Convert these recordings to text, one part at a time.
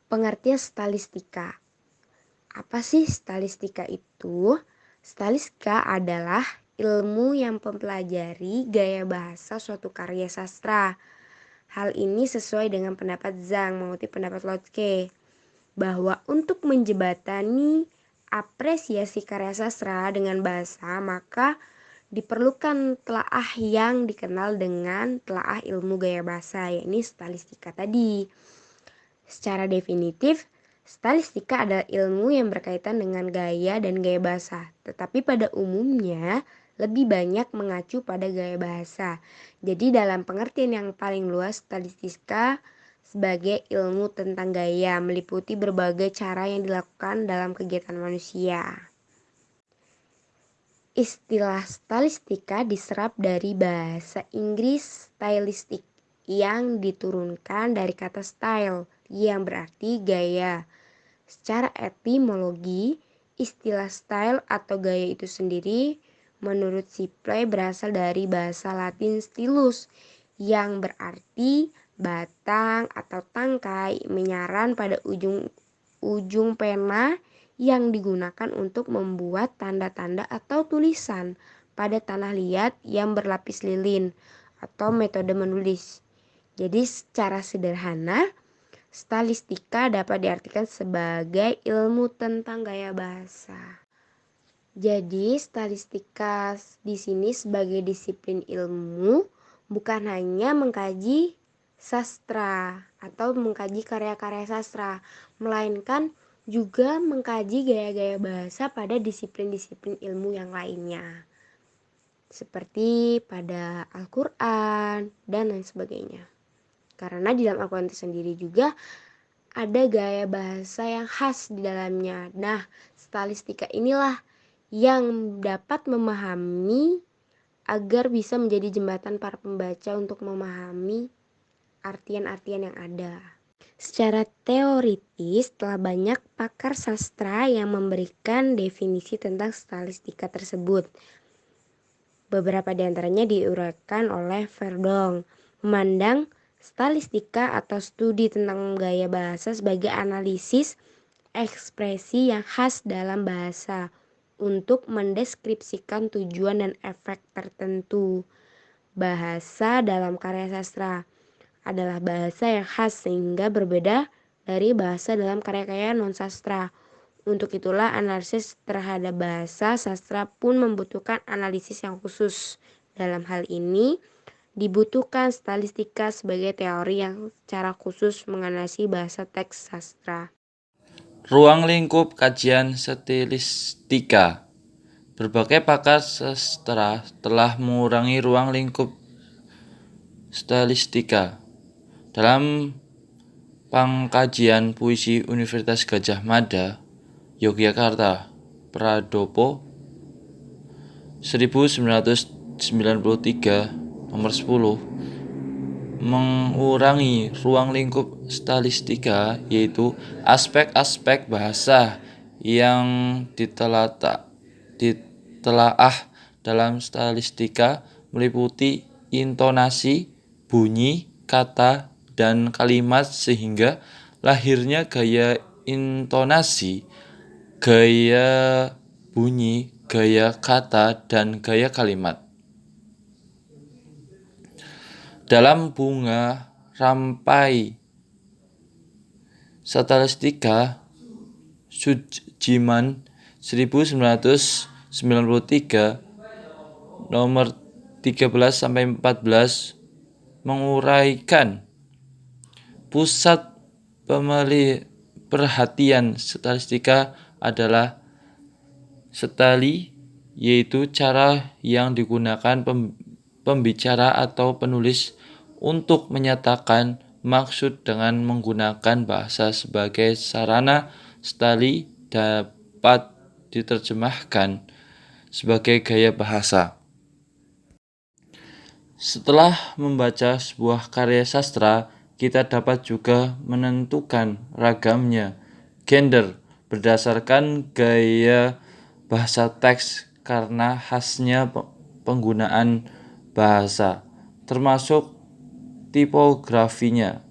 Pengertian stalistika. Apa sih stalistika itu? Stalistika adalah ilmu yang mempelajari gaya bahasa suatu karya sastra. Hal ini sesuai dengan pendapat Zhang mengutip pendapat Lotke, bahwa untuk menjembatani apresiasi karya sastra dengan bahasa, maka diperlukan telaah yang dikenal dengan telaah ilmu gaya bahasa, yakni stalistika tadi. Secara definitif, stalistika adalah ilmu yang berkaitan dengan gaya dan gaya bahasa, tetapi pada umumnya lebih banyak mengacu pada gaya bahasa. Jadi dalam pengertian yang paling luas, stalistika sebagai ilmu tentang gaya meliputi berbagai cara yang dilakukan dalam kegiatan manusia. Istilah stalistika diserap dari bahasa Inggris stylistic yang diturunkan dari kata style yang berarti gaya. Secara etimologi, istilah style atau gaya itu sendiri menurut Shipley berasal dari bahasa Latin stilus yang berarti batang atau tangkai menyaran pada ujung pena yang digunakan untuk membuat tanda-tanda atau tulisan pada tanah liat yang berlapis lilin atau metode menulis. Jadi secara sederhana, stalistika dapat diartikan sebagai ilmu tentang gaya bahasa. Jadi stalistika di sini sebagai disiplin ilmu bukan hanya mengkaji sastra atau mengkaji karya-karya sastra, melainkan juga mengkaji gaya-gaya bahasa pada disiplin-disiplin ilmu yang lainnya, seperti pada Al-Quran dan lain sebagainya. Karena di dalam Al-Quran itu sendiri juga ada gaya bahasa yang khas di dalamnya. Nah, stalistika inilah yang dapat memahami agar bisa menjadi jembatan para pembaca untuk memahami artian-artian yang ada. Secara teoritis, telah banyak pakar sastra yang memberikan definisi tentang stalistika tersebut. Beberapa di antaranya diuraikan oleh Verdong, memandang stalistika atau studi tentang gaya bahasa sebagai analisis ekspresi yang khas dalam bahasa untuk mendeskripsikan tujuan dan efek tertentu. Bahasa dalam karya sastra adalah bahasa yang khas sehingga berbeda dari bahasa dalam karya-karya non-sastra. Untuk itulah analisis terhadap bahasa sastra pun membutuhkan analisis yang khusus. Dalam hal ini dibutuhkan stalistika sebagai teori yang secara khusus menganalisis bahasa teks sastra. Ruang lingkup kajian stilistika. Berbagai pakar sastra telah mengurangi ruang lingkup stilistika. Dalam pengkajian puisi Universitas Gadjah Mada, Yogyakarta, Pradopo 1993 nomor 10 mengurangi ruang lingkup stilistika, yaitu aspek-aspek bahasa yang ditelaah dalam stilistika meliputi intonasi, bunyi, kata, dan kalimat sehingga lahirnya gaya intonasi, gaya bunyi, gaya kata, dan gaya kalimat. Dalam Bunga Rampai Stalistika Sujiman 1993 nomor 13-14 menguraikan pusat perhatian stalistika adalah stali, yaitu cara yang digunakan pembicara atau penulis untuk menyatakan maksud dengan menggunakan bahasa sebagai sarana. Stali dapat diterjemahkan sebagai gaya bahasa. Setelah membaca sebuah karya sastra, kita dapat juga menentukan ragamnya gender berdasarkan gaya bahasa teks karena khasnya penggunaan bahasa, termasuk tipografinya.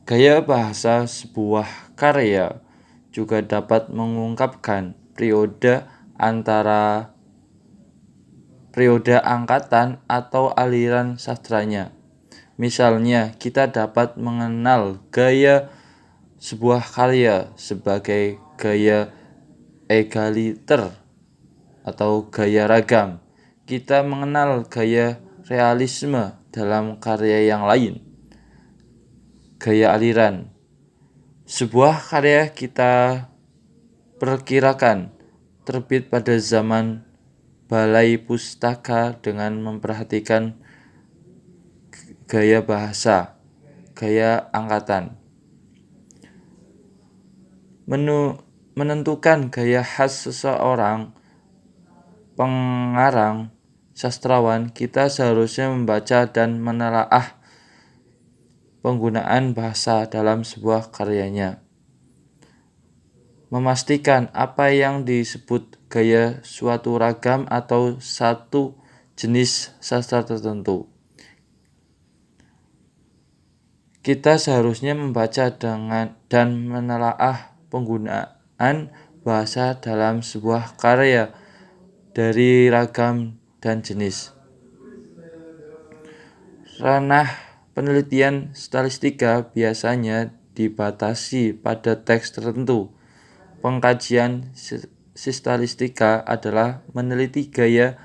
Gaya bahasa sebuah karya juga dapat mengungkapkan antara periode angkatan atau aliran sastranya. Misalnya, kita dapat mengenal gaya sebuah karya sebagai gaya egaliter atau gaya ragam. Kita mengenal gaya realisme dalam karya yang lain, gaya aliran. Sebuah karya kita perkirakan terbit pada zaman Balai Pustaka dengan memperhatikan gaya bahasa, gaya angkatan. Menentukan gaya khas seseorang pengarang sastrawan, kita seharusnya membaca dan menelaah penggunaan bahasa dalam sebuah karyanya. Memastikan apa yang disebut gaya suatu ragam atau satu jenis sastra tertentu. Kita seharusnya membaca dan menelaah penggunaan bahasa dalam sebuah karya dari ragam dan jenis. Ranah penelitian stilistika biasanya dibatasi pada teks tertentu. Pengkajian stilistika adalah meneliti gaya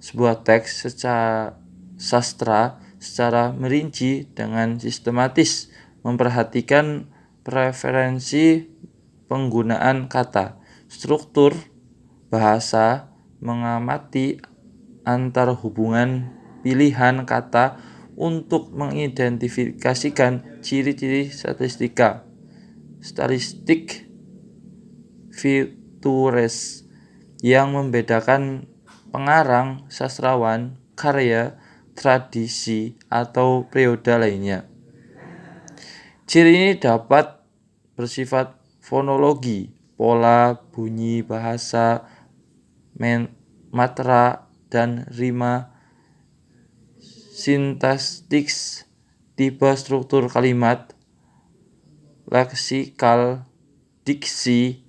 sebuah teks secara sastra secara merinci dengan sistematis, memperhatikan preferensi penggunaan kata, struktur bahasa, mengamati antar hubungan pilihan kata untuk mengidentifikasikan ciri-ciri stilistik features yang membedakan pengarang, sastrawan, karya, tradisi, atau periode lainnya. Ciri ini dapat bersifat fonologi, pola, bunyi, bahasa, matra, dan rima, sintaktik, tipe struktur kalimat, leksikal, diksi,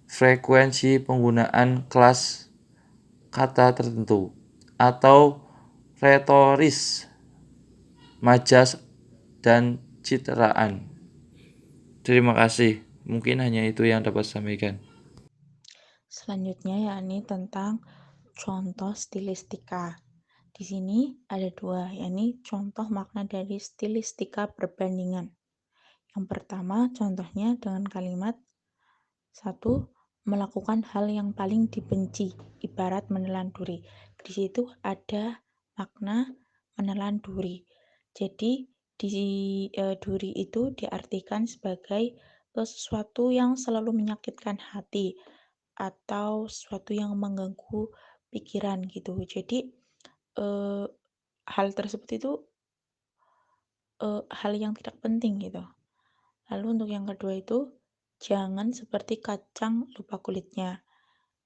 frekuensi penggunaan kelas kata tertentu, atau retoris, majas, dan citraan. Terima kasih. Mungkin hanya itu yang dapat saya sampaikan. Selanjutnya yakni tentang contoh stilistika. Di sini ada dua, yakni contoh makna dari stilistika perbandingan. Yang pertama, contohnya dengan kalimat satu, melakukan hal yang paling dibenci, ibarat menelan duri. Di situ ada makna menelan duri. Jadi duri itu diartikan sebagai sesuatu yang selalu menyakitkan hati atau sesuatu yang mengganggu pikiran gitu. Jadi eh, hal tersebut itu hal yang tidak penting gitu. Lalu untuk yang kedua itu jangan seperti kacang lupa kulitnya.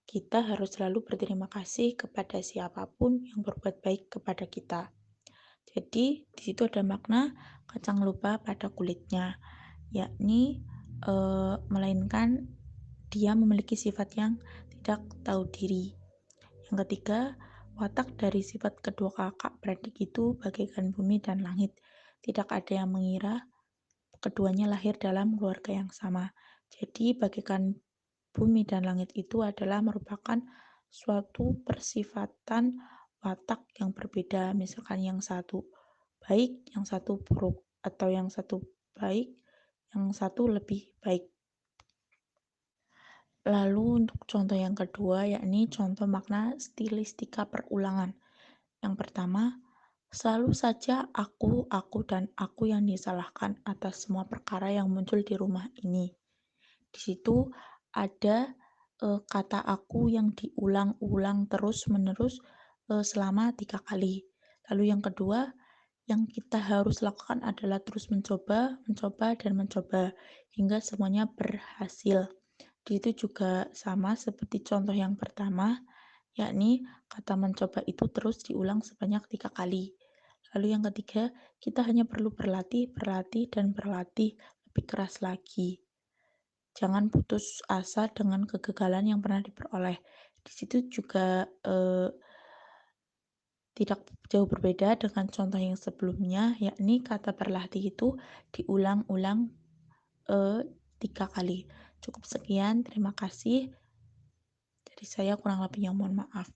Kita harus selalu berterima kasih kepada siapapun yang berbuat baik kepada kita. Jadi di situ ada makna kacang lupa pada kulitnya, yakni melainkan dia memiliki sifat yang tidak tahu diri. Yang ketiga, watak dari sifat kedua kakak beradik itu bagaikan bumi dan langit. Tidak ada yang mengira keduanya lahir dalam keluarga yang sama. Jadi bagaikan bumi dan langit itu adalah merupakan suatu persifatan watak yang berbeda. Misalkan yang satu baik, yang satu buruk, atau yang satu baik, yang satu lebih baik. Lalu untuk contoh yang kedua yakni contoh makna stilistika perulangan. Yang pertama, selalu saja aku dan aku yang disalahkan atas semua perkara yang muncul di rumah ini. Di situ ada kata aku yang diulang-ulang terus-menerus selama 3 kali. Lalu yang kedua, yang kita harus lakukan adalah terus mencoba, mencoba, dan mencoba hingga semuanya berhasil. Itu juga sama seperti contoh yang pertama, yakni kata mencoba itu terus diulang sebanyak 3 kali. Lalu yang ketiga, kita hanya perlu berlatih, berlatih, dan berlatih lebih keras lagi. Jangan putus asa dengan kegagalan yang pernah diperoleh. Di situ juga tidak jauh berbeda dengan contoh yang sebelumnya, yakni kata berlatih itu diulang-ulang 3 kali. Cukup sekian, terima kasih. Dari saya kurang lebihnya mohon maaf.